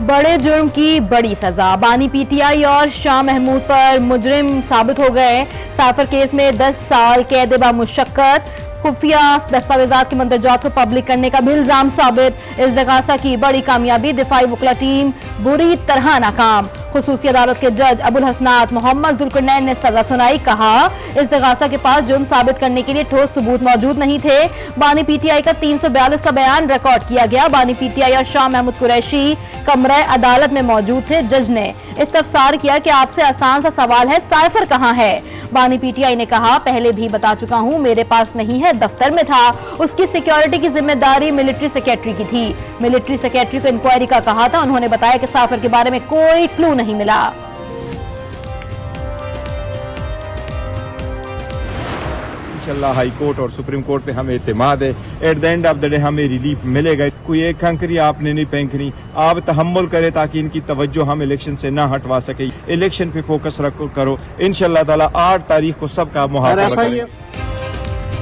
बड़े जुर्म की बड़ी सजा। बानी पीटीआई और शाह महमूद पर मुजरिम साबित हो गए। साइफर केस में 10 साल कैद बामुशक्कत। खुफिया दस्तावेजात की मंदरजात को पब्लिक करने का भी इल्जाम साबित। इस्तिगासा की बड़ी कामयाबी। दिफाई वकला टीम बुरी तरह नाकाम। खुसूसी अदालत के जज अबुल हसनात मोहम्मद जुल्करनैन ने सजा सुनाई। कहा इस्तिगासा के पास जुर्म साबित करने के लिए ठोस सबूत मौजूद नहीं थे। बानी पीटीआई का 342 का बयान रिकॉर्ड किया गया। बानी पीटीआई और शाह महमूद कुरैशी कमरे अदालत में मौजूद थे। जज ने इस्तफसार किया कि आपसे आसान सा सवाल है, साइफर कहां है? बानी पीटीआई ने कहा पहले भी बता चुका हूं, मेरे पास नहीं है, दफ्तर में था। उसकी सिक्योरिटी की जिम्मेदारी मिलिट्री सेक्रेटरी की थी। मिलिट्री सेक्रेटरी को इंक्वायरी का कहा था। उन्होंने बताया कि साइफर के बारे में कोई क्लू नहीं मिला। इंशाल्लाह हाई कोर्ट और सुप्रीम कोर्ट पे हमें एतमाद है। At the end of the day हमें रिलीफ मिलेगा। कोई एक कंकरी आपने नहीं फेंकनी, आप तहम्मुल करें ताकि इनकी तवज्जो हम इलेक्शन से ना हटवा सके। इलेक्शन पे फोकस करो। इंशाल्लाह ताला 8 तारीख को सबका मुहासबा करेंगे।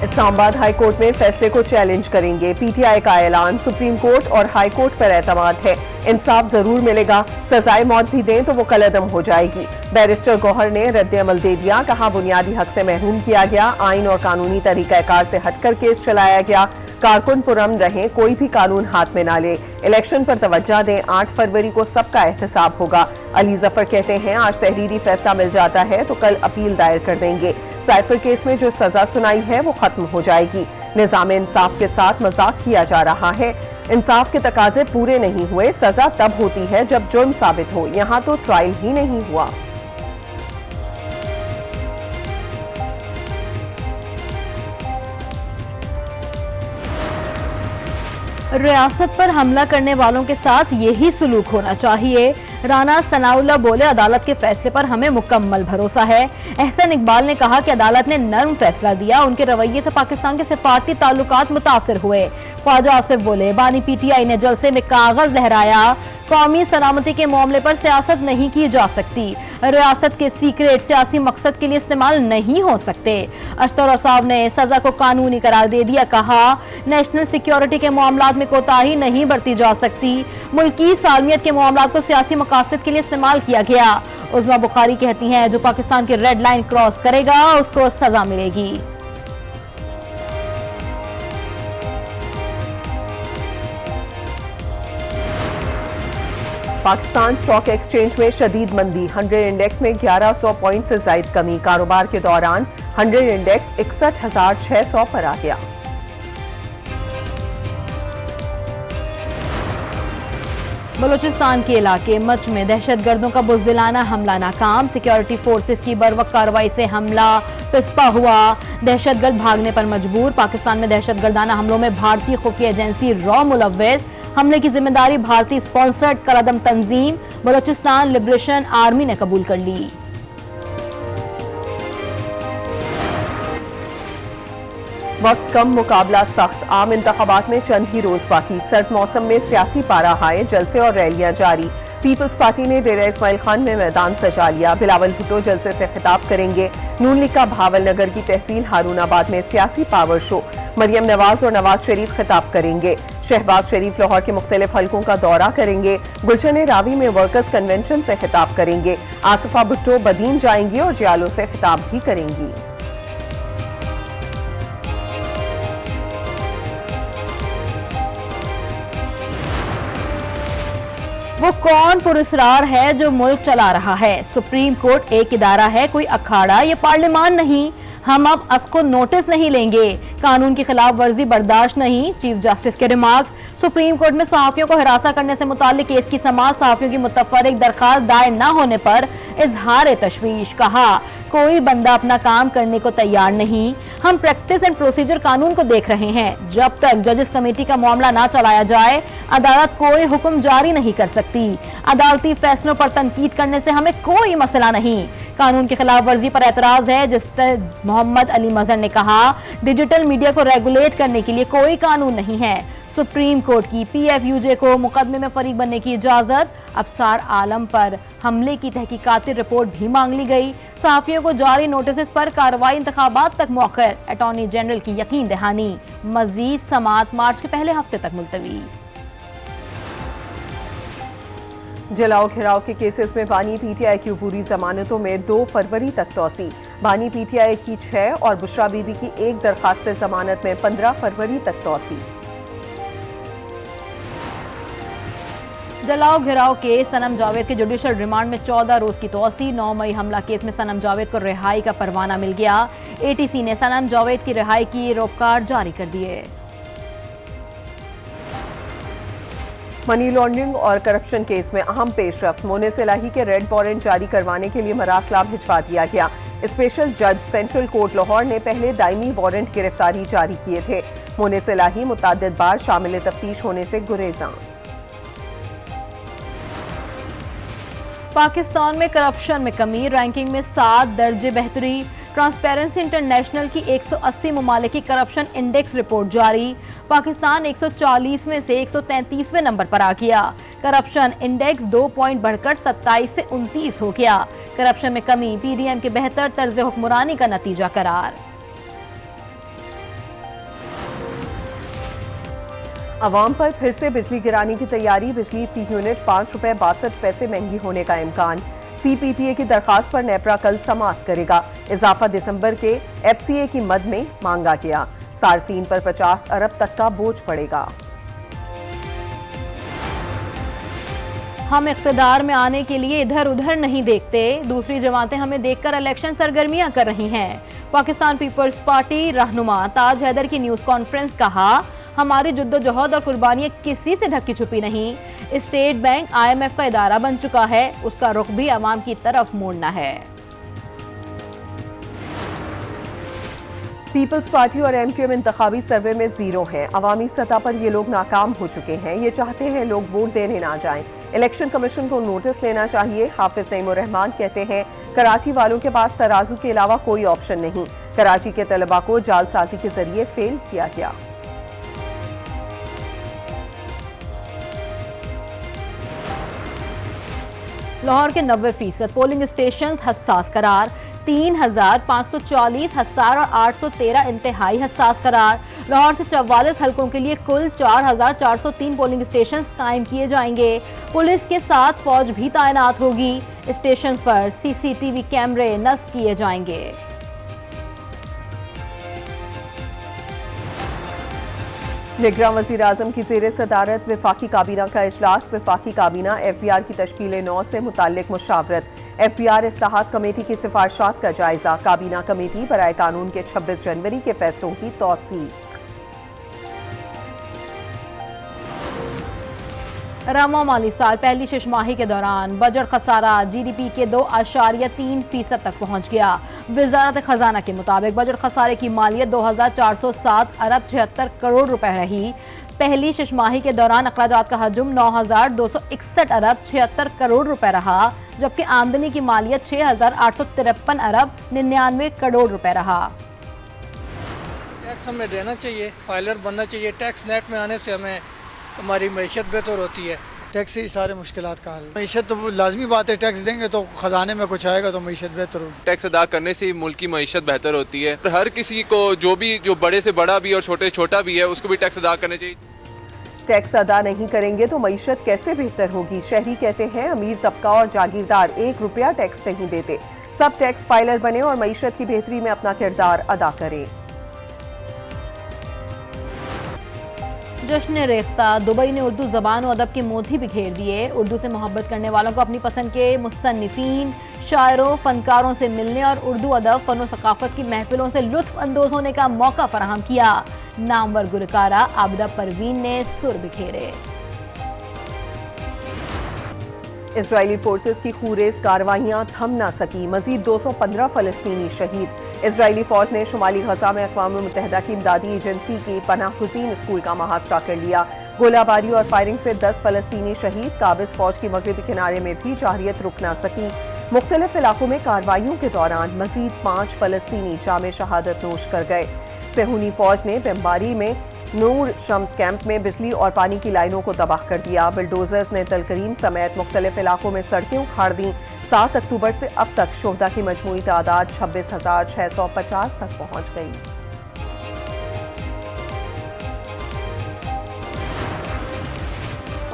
इस्लामाबाद हाई कोर्ट में फैसले को चैलेंज करेंगे। पीटीआई का ऐलान, सुप्रीम कोर्ट और हाई कोर्ट पर एतमाद है। इंसाफ जरूर मिलेगा। सजाए मौत भी दें तो वो कलअदम हो जाएगी। बैरिस्टर गौहर ने रद्द अमल दे दिया। कहा बुनियादी हक से महरूम किया गया। आइन और कानूनी तरीकाकार से हटकर केस चलाया गया। कारकुन पुरम रहें, कोई भी कानून हाथ में ना ले। इलेक्शन पर तवज्जो दें। 8 फरवरी को सबका एहतसाब होगा। अली जफर कहते हैं आज तहरीरी फैसला मिल जाता है तो कल अपील दायर कर देंगे। साइफर केस में जो सजा सुनाई है वो खत्म हो जाएगी। निजाम इंसाफ के साथ मजाक किया जा रहा है। इंसाफ के तकाजे पूरे नहीं हुए। सजा तब होती है जब जुर्म साबित हो। यहाँ तो ट्रायल ही नहीं हुआ। रियासत पर हमला करने वालों के साथ यही सुलूक होना चाहिए। राना सनाउल्लाह बोले अदालत के फैसले पर हमें मुकम्मल भरोसा है। एहसन इकबाल ने कहा कि अदालत ने नर्म फैसला दिया। उनके रवैये से पाकिस्तान के सिफारती ताल्लुकात मुतासिर हुए। ख्वाजा आसिफ बोले बानी पीटीआई ने जलसे में कागज लहराया। कौमी सलामती के मामले पर सियासत नहीं की जा सकती। रियासत के सीक्रेट सियासी मकसद के लिए इस्तेमाल नहीं हो सकते। अशतर साहब ने सजा को कानूनी करार दे दिया। कहा नेशनल सिक्योरिटी के मामलात में कोताही नहीं बरती जा सकती। मुल्की सालमियत के मामलात को सियासी मकासद के लिए इस्तेमाल किया गया। उज़्मा बुखारी कहती हैं जो पाकिस्तान की रेड लाइन क्रॉस करेगा उसको सजा मिलेगी। पाकिस्तान स्टॉक एक्सचेंज में शदीद मंदी। 100 इंडेक्स में 1100 पॉइंट से जायद कमी। कारोबार के दौरान 100 इंडेक्स 61,600 पर आ गया। बलूचिस्तान के इलाके मच में दहशतगर्दों का बुज़दिलाना हमला नाकाम। सिक्योरिटी फोर्सेस की बरवक्त कार्रवाई से हमला पिस्पा हुआ। दहशतगर्द भागने पर मजबूर। पाकिस्तान में दहशतगर्दाना हमलों में भारतीय खुफिया एजेंसी रॉ मुलव्विस। हमले की जिम्मेदारी भारतीय स्पॉन्सर्ड कलअदम तंजीम बलूचिस्तान लिबरेशन आर्मी ने कबूल कर ली। वक्त कम, मुकाबला सख्त। आम इंतखाबात में चंद ही रोज बाकी। सर्द मौसम में सियासी पारा हाय। जलसे और रैलियां जारी। पीपल्स पार्टी ने डेरा इस्माइल खान में मैदान सजा लिया। बिलावल भुट्टो जलसे से खिताब करेंगे। नून लीग का भावल नगर की तहसील हारूनाबाद में सियासी पावर शो। मरियम नवाज और नवाज शरीफ खिताब करेंगे। शहबाज शरीफ लाहौर के मुख्तलिफ हलकों का दौरा करेंगे। गुलशन रावी में वर्कर्स कन्वेंशन से खिताब करेंगे। आसिफा भुट्टो बदीन जाएंगी और जियालो से खिताब भी करेंगी। वो कौन पुरस्कार है जो मुल्क चला रहा है? सुप्रीम कोर्ट एक इदारा है, कोई अखाड़ा या पार्लियामान नहीं। हम अब उसको नोटिस नहीं लेंगे। कानून की खिलाफ वर्जी बर्दाश्त नहीं। चीफ जस्टिस के रिमार्क। सुप्रीम कोर्ट में सहाफियों को हिरासत करने से मुताल्लिक केस की समाअत। सहाफियों की मुतफर्रिक दरखास्त दायर न होने पर इजहार तशवीश। कहा कोई बंदा अपना काम करने को तैयार नहीं। हम प्रैक्टिस एंड प्रोसीजर कानून को देख रहे हैं। जब तक जजेस कमेटी का मामला ना चलाया जाए अदालत कोई हुक्म जारी नहीं कर सकती। अदालती फैसलों पर तनकीद करने से हमें कोई मसला नहीं। कानून की खिलाफ वर्जी पर एतराज है। जिस पर मोहम्मद अली मजहर ने कहा डिजिटल मीडिया को रेगुलेट करने के लिए कोई कानून नहीं है। सुप्रीम कोर्ट की PFUJ को मुकदमे में फरीक बनने की इजाजत। अफसार आलम पर हमले की तहकीकाती रिपोर्ट भी मांग ली गई। सहाफियों को जारी नोटिस पर कार्रवाई इंतखाबात तक मौखर। अटॉर्नी जनरल की यकीन दहानी। मजीद समाअत मार्च के पहले हफ्ते तक मुलतवी। जलाओ घिराव के केसेस में बानी पीटीआई की पूरी जमानतों में 2 फरवरी तक तोसी। बानी पीटीआई की 6 और बुशरा बीबी की 1 दरखास्त जमानत में 15 फरवरी तक तोसी। जलाओ घिराव केस सनम जावेद के जुडिशल रिमांड में 14 रोज की तोसी। 9 मई हमला केस में सनम जावेद को रिहाई का परवाना मिल गया। एटीसी ने सनम जावेद की रिहाई की रोककार जारी कर दिए। मनी लॉन्ड्रिंग और करप्शन केस में अहम पेशरफ्त। मोनिस इलाही के रेड वारंट जारी करवाने के लिए मरासला भिजवा दिया गया। स्पेशल जज सेंट्रल कोर्ट लाहौर ने पहले दायमी वारंट गिरफ्तारी जारी किए थे। मोनिस इलाही मुतअद्दिद बार शामिल तफ्तीश होने से गुरेज़ां। पाकिस्तान में करप्शन में कमी, रैंकिंग में 7 दर्जे बेहतरी। ट्रांसपेरेंसी इंटरनेशनल की 180 ममालिक की करप्शन इंडेक्स रिपोर्ट जारी। पाकिस्तान 140 में से 133वें नंबर पर आ गया। करप्शन इंडेक्स 2 पॉइंट बढ़कर 27 से 29 हो गया। करप्शन में कमी पीडीएम के बेहतर तर्ज हुक्मरानी का नतीजा करार। अवाम पर फिर से बिजली गिराने की तैयारी। बिजली फी यूनिट 5 रुपए 62 पैसे महंगी होने का इम्कान। सीपीपीए की दरखास्त पर नेपरा कल समाअत करेगा। इजाफा दिसंबर के एफसीए की मद में मांगा गया। सार्फिन पर 50 अरब तक का बोझ पड़ेगा। हम इख्तिदार में आने के लिए इधर उधर नहीं देखते, दूसरी जमातें हमें देखकर इलेक्शन सरगर्मियां कर रही हैं। पाकिस्तान पीपल्स पार्टी रहनुमा ताज हैदर की न्यूज कॉन्फ्रेंस। कहा, हमारी जद्दोजहद और कुर्बानियां किसी से ढकी छुपी नहीं। स्टेट बैंक IMF का इदारा बन चुका है, उसका रुख भी अवाम की तरफ मोड़ना है। पीपल्स पार्टी और MQM इंतखाबी सर्वे में 0 हैं। अवामी सतह पर ये लोग नाकाम हो चुके हैं। ये चाहते हैं लोग वोट देने ना जाएं। इलेक्शन कमीशन को नोटिस लेना चाहिए। हाफिज नईमुर रहमान कहते हैं, कराची वालों के पास तराजू के अलावा कोई ऑप्शन नहीं। कराची के तलबा को जालसाजी के जरिए फेल किया गया। लाहौर के 90% पोलिंग स्टेशन हसास करार। 3,540 हसार और 813 इंतहाई हसास करार। लाहौर से 44 हलकों के लिए कुल 4,403 पोलिंग स्टेशन कायम किए जाएंगे। पुलिस के साथ फौज भी तैनात होगी। स्टेशन पर CCTV कैमरे नस्ब किए जाएंगे। निगरान वज़ीर आज़म की ज़ेरे सदारत वफाकी काबीना का इजलास। वफाकी काबीना FBR की तश्कील 9 से मुताल्लिक मुशावरत। FBR इस्लाहात कमेटी की सिफारिशात का जायजा। काबीना कमेटी बराए कानून के 26 जनवरी के फैसलों की तौसीक। रवा माली साल पहली छमाही के दौरान बजट खसारा GDP के 2.3% तक पहुंच गया। वजारत खजाना के मुताबिक बजट खसारे की मालियत 2,407 अरब 76 करोड़ रुपए रही। पहली छमाही के दौरान अखराजात का हजम 9,261 अरब 76 करोड़ रुपए रहा, जबकि आमदनी की मालियत 6,853 अरब 99 करोड़ रुपए रहा। टैक्स हमें देना चाहिए, फाइलर बनना चाहिए। टैक्स नेट में आने से हमें हमारी मईशत बेहतर होती है। टैक्स ही सारे मुश्किलात का हल। मईशत तो लाजमी बात है, टैक्स देंगे तो खजाने में कुछ आएगा तो मईशत बेहतर होगी। टैक्स अदा करने से मुल्क की मईशत बेहतर होती है। हर किसी को जो बड़े से बड़ा भी और छोटे छोटा भी है उसको भी टैक्स अदा करने चाहिए। टैक्स अदा नहीं करेंगे तो मईशत कैसे बेहतर होगी। शहरी कहते हैं, अमीर तबका और जागीरदार 1 रुपया टैक्स नहीं देते। सब टैक्स फाइलर बने और मईशत की बेहतरी में अपना किरदार अदा करें। जश्न रेख्ता दुबई ने उर्दू ज़बान और अदब के मोती बिखेर दिए। उर्दू से मोहब्बत करने वालों को अपनी पसंद के मुसन्निफीन, शायरों, फनकारों से मिलने और उर्दू अदब, फ़न और सकाफ़त की महफिलों से लुत्फ़ अंदोज होने का मौका फराहम किया। नामवर गुलकारा आबिदा परवीन ने सुर बिखेरे। इजरायली फोर्सेस की खूरेज कार्रवाइयां थम ना सकी। मजीद 215 फलस्तीनी शहीद। इजरायली फौज ने शुमाली गजा में अक़वाम मुत्तहिदा की इमदादी एजेंसी की पनाह गुज़ीन स्कूल का मुहासरा कर लिया। गोलाबारी और फायरिंग से 10 फलस्तीनी शहीद। काबिज फौज की मगरबी किनारे में भी जारियत रुक ना सकी। मुख्तलिफ इलाकों में कार्रवाइयों के दौरान मजीद 5 फलस्तीनी जामे शहादत नोश कर गए। सेहूनी फौज ने बमबारी में नूर शम्स कैंप में बिजली और पानी की लाइनों को तबाह कर दिया। बुलडोजर्स ने तलकरीम समेत मुख्तलिफ इलाकों में सड़कें उखाड़ दी। 7 अक्टूबर से अब तक शोहदा की मजमूई तादाद 26,650 तक पहुंच गई।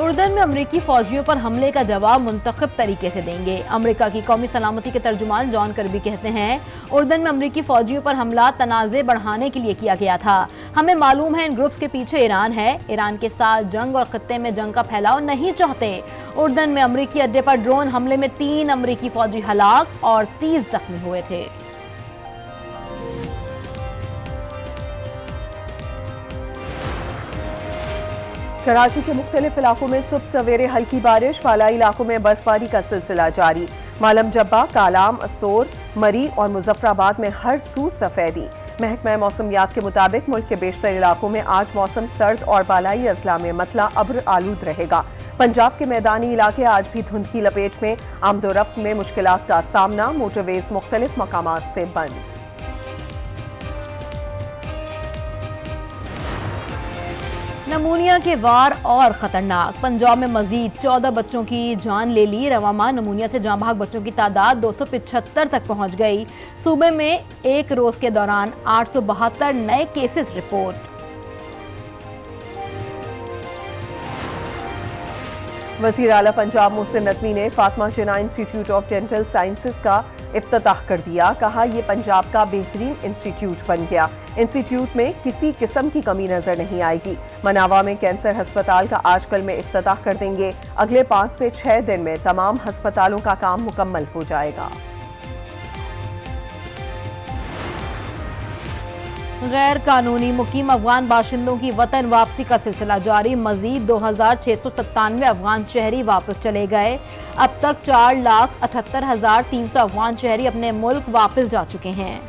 उर्दन में अमरीकी फौजियों पर हमले का जवाब मुंतखब तरीके से देंगे। अमरीका की कौमी सलामती के तर्जुमान जॉन कर्बी कहते हैं, उर्दन में अमरीकी फौजियों पर हमला तनाज़े बढ़ाने के लिए किया गया था। हमें मालूम है इन ग्रुप्स के पीछे ईरान है। ईरान के साथ जंग और खत्ते में जंग का फैलाव नहीं चाहते। उर्दन में अमरीकी अड्डे पर ड्रोन हमले में 3 अमरीकी फौजी हलाक और 30 जख्मी हुए थे। कराची के मुख्तलिफ इलाकों में सुबह सवेरे हल्की बारिश, बालाई इलाकों में बर्फबारी का सिलसिला जारी। मालम जब्बा, कालाम, अस्तोर, मरी और मुजफ्फराबाद में हर सू सफेदी। महकमा मौसमियात के मुताबिक मुल्क के बेशतर इलाकों में आज मौसम सर्द और बालाई अजला में मतला अब्र आलूद रहेगा। पंजाब के मैदानी इलाके आज भी धुंध की लपेट में, आमदोरफ्त में मुश्किलात का सामना, मोटरवेज मुख्तलिफ मकामात से बंद। नमूनिया के वार और खतरनाक, पंजाब में मजीद 14 बच्चों की जान ले ली। रवामा नमूनिया से जाँ भाग बच्चों की तादाद 275 तक पहुंच गई। सूबे में एक रोज के दौरान 872 नए केसेस रिपोर्ट। वज़ीर आला पंजाब मोहसिन नकवी ने फातिमा जिन्ना इंस्टीट्यूट ऑफ डेंटल साइंसेज का इफ्तिताह कर दिया। कहा, यह पंजाब का बेहतरीन इंस्टीट्यूट बन गया। इंस्टीट्यूट में किसी किस्म की कमी नजर नहीं आएगी। मनावा में कैंसर हस्पताल का आज कल में इफ्तिताह कर देंगे। अगले 5 से 6 दिन में तमाम हस्पतालों का काम मुकम्मल हो जाएगा। गैर कानूनी मुकीम अफगान बाशिंदों की वतन वापसी का सिलसिला जारी। मजीद 2697 अफगान शहरी वापस चले गए। अब तक 4,78,300 अफगान शहरी अपने मुल्क वापस जा चुके हैं।